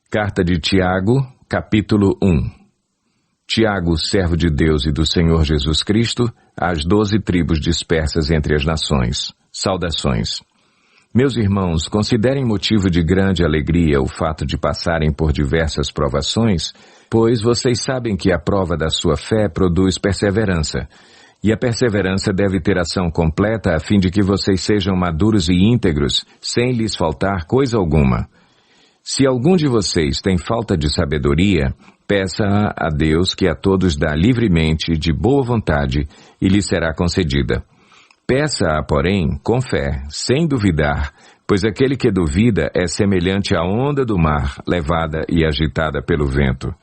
Carta de Tiago, capítulo 1. Tiago, servo de Deus e do Senhor Jesus Cristo, às 12 tribos dispersas entre as nações. Saudações. Meus irmãos, considerem motivo de grande alegria o fato de passarem por diversas provações, pois vocês sabem que a prova da sua fé produz perseverança. E a perseverança deve ter ação completa a fim de que vocês sejam maduros e íntegros, sem lhes faltar coisa alguma. Se algum de vocês tem falta de sabedoria, peça-a a Deus que a todos dá livremente, de boa vontade, e lhe será concedida. Peça-a, porém, com fé, sem duvidar, pois aquele que duvida é semelhante à onda do mar, levada e agitada pelo vento.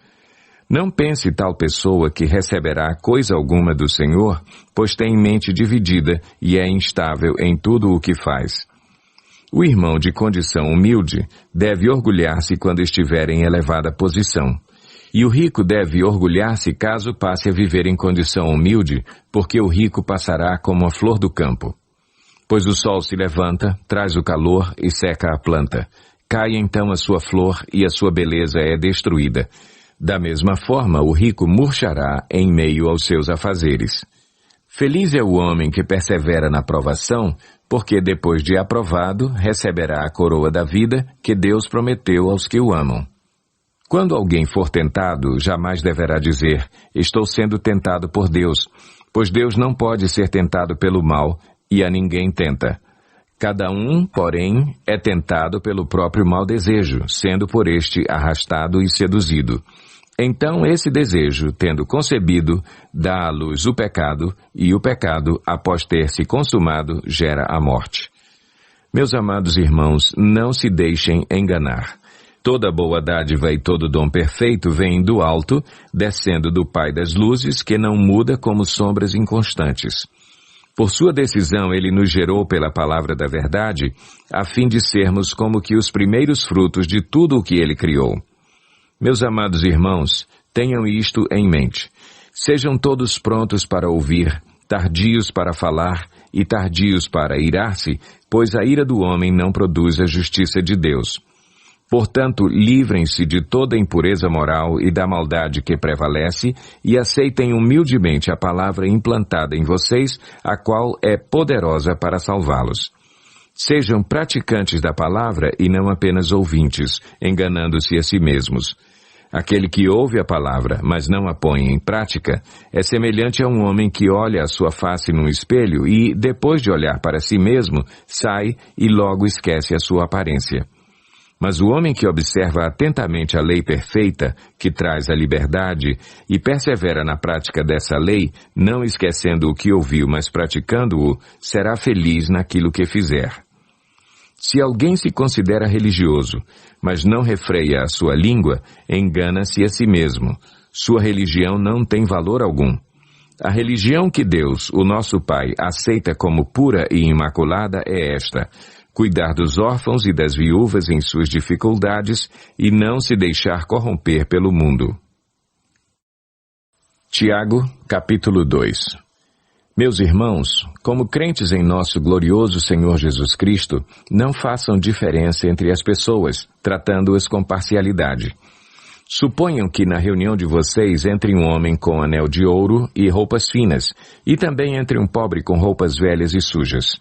Não pense tal pessoa que receberá coisa alguma do Senhor, pois tem mente dividida e é instável em tudo o que faz. O irmão de condição humilde deve orgulhar-se quando estiver em elevada posição. E o rico deve orgulhar-se caso passe a viver em condição humilde, porque o rico passará como a flor do campo. Pois o sol se levanta, traz o calor e seca a planta. Cai então a sua flor e a sua beleza é destruída. Da mesma forma, o rico murchará em meio aos seus afazeres. Feliz é o homem que persevera na provação, porque depois de aprovado, receberá a coroa da vida que Deus prometeu aos que o amam. Quando alguém for tentado, jamais deverá dizer, estou sendo tentado por Deus, pois Deus não pode ser tentado pelo mal, e a ninguém tenta. Cada um, porém, é tentado pelo próprio mau desejo, sendo por este arrastado e seduzido. Então esse desejo, tendo concebido, dá à luz o pecado, e o pecado, após ter se consumado, gera a morte. Meus amados irmãos, não se deixem enganar. Toda boa dádiva e todo dom perfeito vem do alto, descendo do Pai das luzes, que não muda como sombras inconstantes. Por sua decisão ele nos gerou pela palavra da verdade, a fim de sermos como que os primeiros frutos de tudo o que ele criou. Meus amados irmãos, tenham isto em mente. Sejam todos prontos para ouvir, tardios para falar e tardios para irar-se, pois a ira do homem não produz a justiça de Deus. Portanto, livrem-se de toda impureza moral e da maldade que prevalece e aceitem humildemente a palavra implantada em vocês, a qual é poderosa para salvá-los. Sejam praticantes da palavra e não apenas ouvintes, enganando-se a si mesmos. Aquele que ouve a palavra, mas não a põe em prática, é semelhante a um homem que olha a sua face num espelho e, depois de olhar para si mesmo, sai e logo esquece a sua aparência. Mas o homem que observa atentamente a lei perfeita, que traz a liberdade, e persevera na prática dessa lei, não esquecendo o que ouviu, mas praticando-o, será feliz naquilo que fizer. Se alguém se considera religioso, mas não refreia a sua língua, engana-se a si mesmo. Sua religião não tem valor algum. A religião que Deus, o nosso Pai, aceita como pura e imaculada é esta: cuidar dos órfãos e das viúvas em suas dificuldades e não se deixar corromper pelo mundo. Tiago, capítulo 2. Meus irmãos, como crentes em nosso glorioso Senhor Jesus Cristo, não façam diferença entre as pessoas, tratando-as com parcialidade. Suponham que na reunião de vocês entre um homem com anel de ouro e roupas finas, e também entre um pobre com roupas velhas e sujas.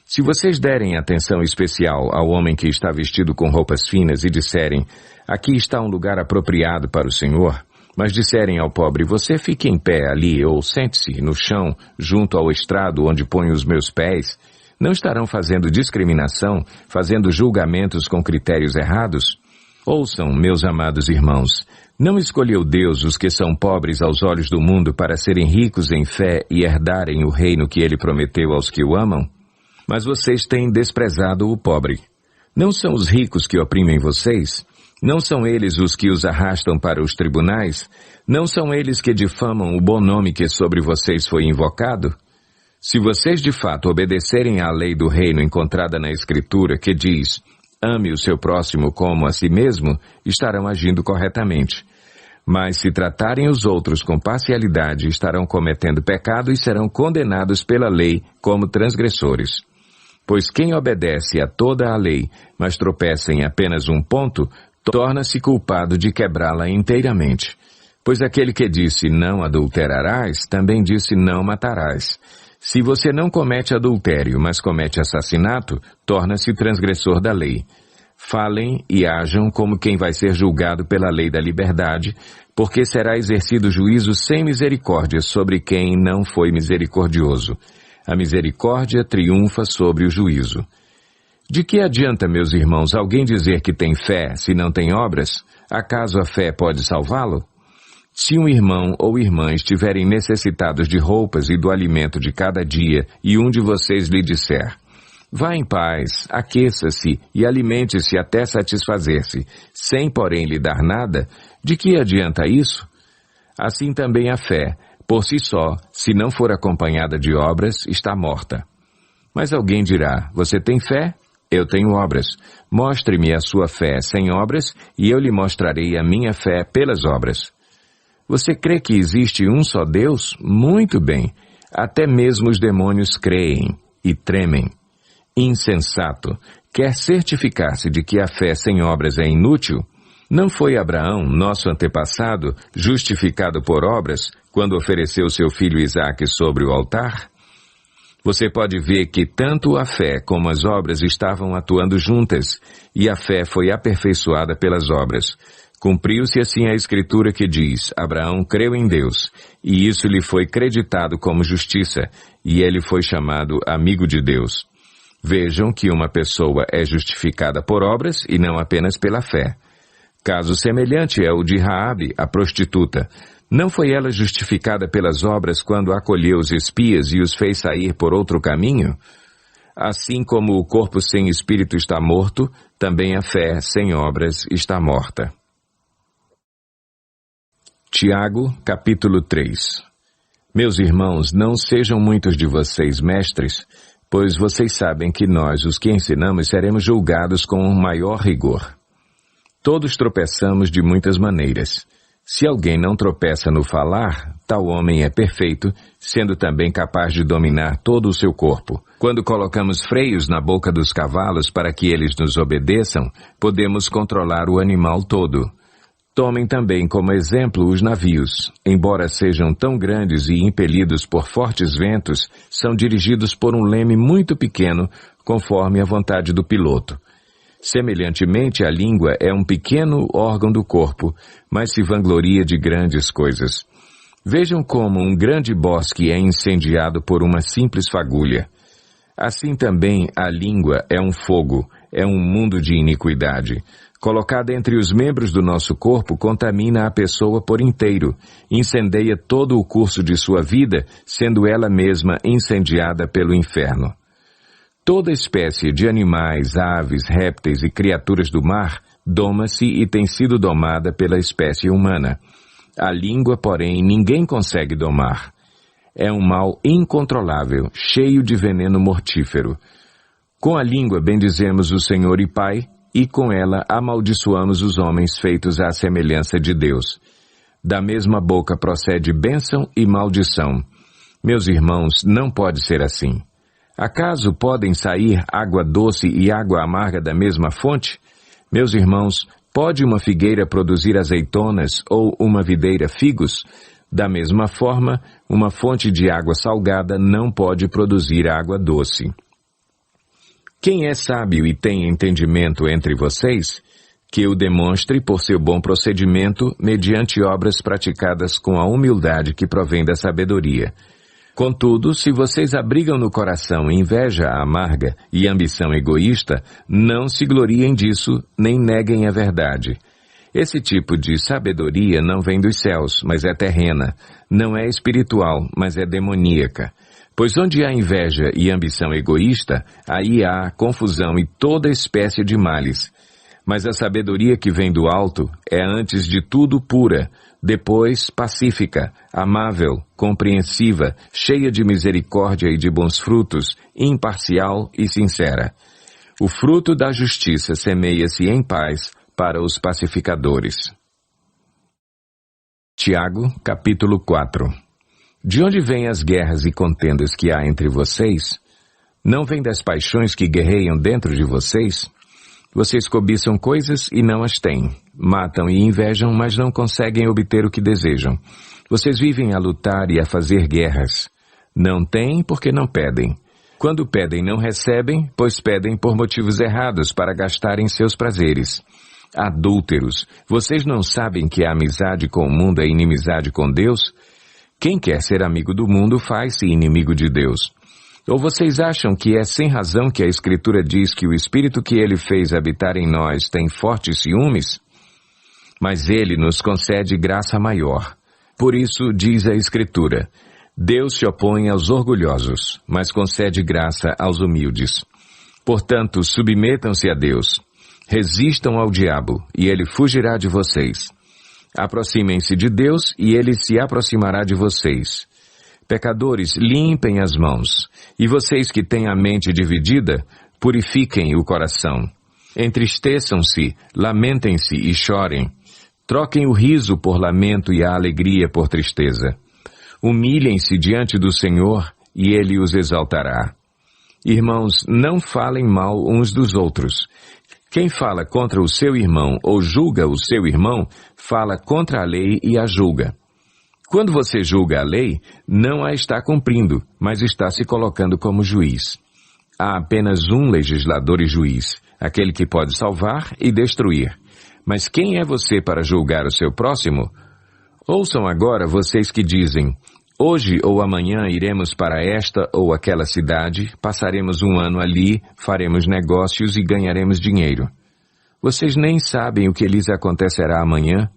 Se vocês derem atenção especial ao homem que está vestido com roupas finas e disserem, aqui está um lugar apropriado para o Senhor, mas disserem ao pobre, você fique em pé ali ou sente-se no chão, junto ao estrado onde ponho os meus pés, não estarão fazendo discriminação, fazendo julgamentos com critérios errados? Ouçam, meus amados irmãos, não escolheu Deus os que são pobres aos olhos do mundo para serem ricos em fé e herdarem o reino que ele prometeu aos que o amam? Mas vocês têm desprezado o pobre. Não são os ricos que oprimem vocês? Não são eles os que os arrastam para os tribunais? Não são eles que difamam o bom nome que sobre vocês foi invocado? Se vocês de fato obedecerem à lei do reino encontrada na Escritura, que diz, ame o seu próximo como a si mesmo, estarão agindo corretamente. Mas se tratarem os outros com parcialidade, estarão cometendo pecado e serão condenados pela lei como transgressores. Pois quem obedece a toda a lei, mas tropeça em apenas um ponto, torna-se culpado de quebrá-la inteiramente. Pois aquele que disse não adulterarás, também disse não matarás. Se você não comete adultério, mas comete assassinato, torna-se transgressor da lei. Falem e ajam como quem vai ser julgado pela lei da liberdade, porque será exercido juízo sem misericórdia sobre quem não foi misericordioso. A misericórdia triunfa sobre o juízo. De que adianta, meus irmãos, alguém dizer que tem fé se não tem obras? Acaso a fé pode salvá-lo? Se um irmão ou irmã estiverem necessitados de roupas e do alimento de cada dia, e um de vocês lhe disser: vá em paz, aqueça-se e alimente-se até satisfazer-se, sem porém lhe dar nada, de que adianta isso? Assim também a fé, por si só, se não for acompanhada de obras, está morta. Mas alguém dirá: você tem fé? Eu tenho obras. Mostre-me a sua fé sem obras, e eu lhe mostrarei a minha fé pelas obras. Você crê que existe um só Deus? Muito bem. Até mesmo os demônios creem e tremem. Insensato. Quer certificar-se de que a fé sem obras é inútil? Não foi Abraão, nosso antepassado, justificado por obras, quando ofereceu seu filho Isaque sobre o altar? Você pode ver que tanto a fé como as obras estavam atuando juntas, e a fé foi aperfeiçoada pelas obras. Cumpriu-se assim a escritura que diz: Abraão creu em Deus, e isso lhe foi creditado como justiça, e ele foi chamado amigo de Deus. Vejam que uma pessoa é justificada por obras e não apenas pela fé. Caso semelhante é o de Raabe, a prostituta. Não foi ela justificada pelas obras quando acolheu os espias e os fez sair por outro caminho? Assim como o corpo sem espírito está morto, também a fé sem obras está morta. Tiago, capítulo 3. Meus irmãos, não sejam muitos de vocês mestres, pois vocês sabem que nós, os que ensinamos, seremos julgados com maior rigor. Todos tropeçamos de muitas maneiras. Se alguém não tropeça no falar, tal homem é perfeito, sendo também capaz de dominar todo o seu corpo. Quando colocamos freios na boca dos cavalos para que eles nos obedeçam, podemos controlar o animal todo. Tomem também como exemplo os navios. Embora sejam tão grandes e impelidos por fortes ventos, são dirigidos por um leme muito pequeno, conforme a vontade do piloto. Semelhantemente, a língua é um pequeno órgão do corpo, mas se vangloria de grandes coisas. Vejam como um grande bosque é incendiado por uma simples fagulha. Assim também a língua é um fogo, é um mundo de iniquidade. Colocada entre os membros do nosso corpo, contamina a pessoa por inteiro, incendeia todo o curso de sua vida, sendo ela mesma incendiada pelo inferno. Toda espécie de animais, aves, répteis e criaturas do mar doma-se e tem sido domada pela espécie humana. A língua, porém, ninguém consegue domar. É um mal incontrolável, cheio de veneno mortífero. Com a língua bendizemos o Senhor e Pai, e com ela amaldiçoamos os homens feitos à semelhança de Deus. Da mesma boca procede bênção e maldição. Meus irmãos, não pode ser assim. Acaso podem sair água doce e água amarga da mesma fonte? Meus irmãos, pode uma figueira produzir azeitonas ou uma videira figos? Da mesma forma, uma fonte de água salgada não pode produzir água doce. Quem é sábio e tem entendimento entre vocês, que o demonstre por seu bom procedimento mediante obras praticadas com a humildade que provém da sabedoria. Contudo, se vocês abrigam no coração inveja amarga e ambição egoísta, não se gloriem disso, nem neguem a verdade. Esse tipo de sabedoria não vem dos céus, mas é terrena, não é espiritual, mas é demoníaca. Pois onde há inveja e ambição egoísta, aí há confusão e toda espécie de males. Mas a sabedoria que vem do alto é antes de tudo pura, depois pacífica, amável, compreensiva, cheia de misericórdia e de bons frutos, imparcial e sincera. O fruto da justiça semeia-se em paz para os pacificadores. Tiago, capítulo 4. De onde vêm as guerras e contendas que há entre vocês? Não vêm das paixões que guerreiam dentro de vocês? Vocês cobiçam coisas e não as têm. Matam e invejam, mas não conseguem obter o que desejam. Vocês vivem a lutar e a fazer guerras. Não têm porque não pedem. Quando pedem, não recebem, pois pedem por motivos errados para gastarem seus prazeres. Adúlteros, vocês não sabem que a amizade com o mundo é inimizade com Deus? Quem quer ser amigo do mundo faz-se inimigo de Deus. Ou vocês acham que é sem razão que a Escritura diz que o Espírito que Ele fez habitar em nós tem fortes ciúmes? Mas Ele nos concede graça maior. Por isso, diz a Escritura, Deus se opõe aos orgulhosos, mas concede graça aos humildes. Portanto, submetam-se a Deus. Resistam ao diabo, e ele fugirá de vocês. Aproximem-se de Deus, e ele se aproximará de vocês. Pecadores, limpem as mãos, e vocês que têm a mente dividida, purifiquem o coração. Entristeçam-se, lamentem-se e chorem. Troquem o riso por lamento e a alegria por tristeza. Humilhem-se diante do Senhor, e Ele os exaltará. Irmãos, não falem mal uns dos outros. Quem fala contra o seu irmão ou julga o seu irmão, fala contra a lei e a julga. Quando você julga a lei, não a está cumprindo, mas está se colocando como juiz. Há apenas um legislador e juiz, aquele que pode salvar e destruir. Mas quem é você para julgar o seu próximo? Ouçam agora vocês que dizem, hoje ou amanhã iremos para esta ou aquela cidade, passaremos um ano ali, faremos negócios e ganharemos dinheiro. Vocês nem sabem o que lhes acontecerá amanhã?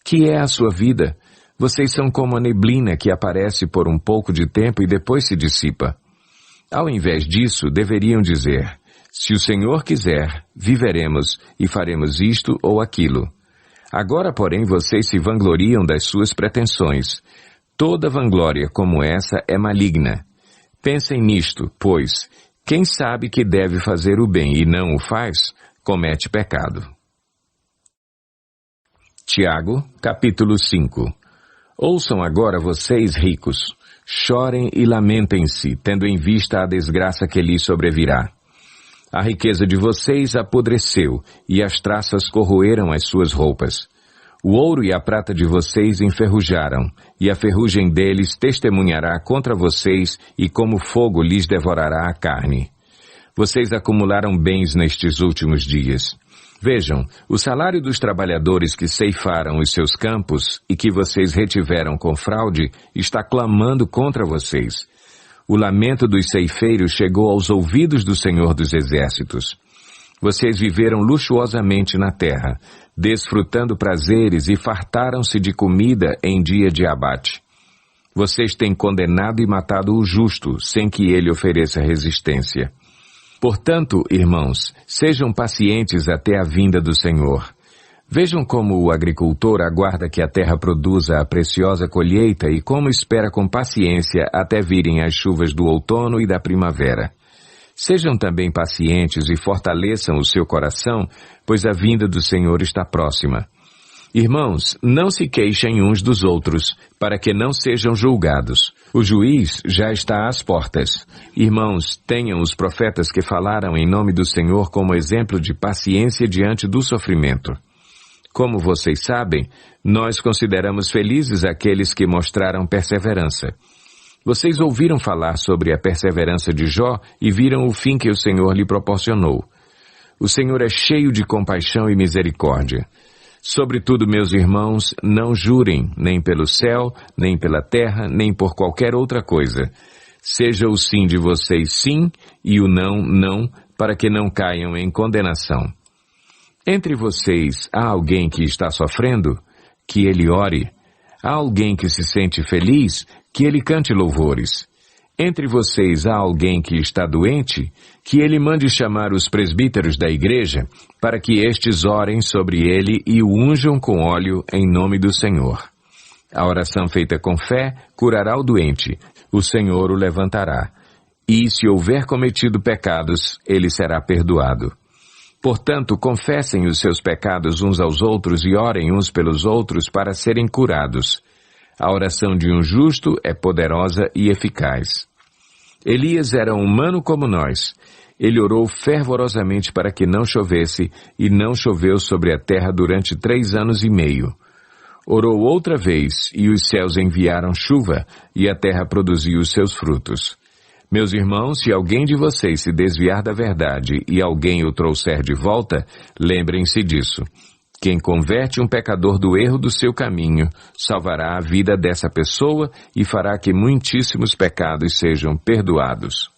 Que é a sua vida? Vocês são como a neblina que aparece por um pouco de tempo e depois se dissipa. Ao invés disso, deveriam dizer, se o Senhor quiser, viveremos e faremos isto ou aquilo. Agora, porém, vocês se vangloriam das suas pretensões. Toda vanglória como essa é maligna. Pensem nisto, pois, quem sabe que deve fazer o bem e não o faz, comete pecado. Tiago, capítulo 5. Ouçam agora vocês ricos, chorem e lamentem-se, tendo em vista a desgraça que lhes sobrevirá. A riqueza de vocês apodreceu, e as traças corroeram as suas roupas. O ouro e a prata de vocês enferrujaram, e a ferrugem deles testemunhará contra vocês, e como fogo lhes devorará a carne. Vocês acumularam bens nestes últimos dias. Vejam, o salário dos trabalhadores que ceifaram os seus campos e que vocês retiveram com fraude está clamando contra vocês. O lamento dos ceifeiros chegou aos ouvidos do Senhor dos Exércitos. Vocês viveram luxuosamente na terra, desfrutando prazeres e fartaram-se de comida em dia de abate. Vocês têm condenado e matado o justo, sem que ele ofereça resistência. Portanto, irmãos, sejam pacientes até a vinda do Senhor. Vejam como o agricultor aguarda que a terra produza a preciosa colheita e como espera com paciência até virem as chuvas do outono e da primavera. Sejam também pacientes e fortaleçam o seu coração, pois a vinda do Senhor está próxima. Irmãos, não se queixem uns dos outros, para que não sejam julgados. O juiz já está às portas. Irmãos, tenham os profetas que falaram em nome do Senhor como exemplo de paciência diante do sofrimento. Como vocês sabem, nós consideramos felizes aqueles que mostraram perseverança. Vocês ouviram falar sobre a perseverança de Jó e viram o fim que o Senhor lhe proporcionou. O Senhor é cheio de compaixão e misericórdia. Sobretudo, meus irmãos, não jurem, nem pelo céu, nem pela terra, nem por qualquer outra coisa. Seja o sim de vocês sim e o não, não, para que não caiam em condenação. Entre vocês há alguém que está sofrendo? Que ele ore. Há alguém que se sente feliz? Que ele cante louvores. Entre vocês há alguém que está doente? Que ele mande chamar os presbíteros da igreja, para que estes orem sobre ele e o unjam com óleo em nome do Senhor. A oração feita com fé curará o doente, o Senhor o levantará. E se houver cometido pecados, ele será perdoado. Portanto, confessem os seus pecados uns aos outros e orem uns pelos outros para serem curados. A oração de um justo é poderosa e eficaz. Elias era humano como nós. Ele orou fervorosamente para que não chovesse, e não choveu sobre a terra durante 3 anos e meio. Orou outra vez, e os céus enviaram chuva, e a terra produziu os seus frutos. Meus irmãos, se alguém de vocês se desviar da verdade e alguém o trouxer de volta, lembrem-se disso. Quem converte um pecador do erro do seu caminho, salvará a vida dessa pessoa e fará que muitíssimos pecados sejam perdoados.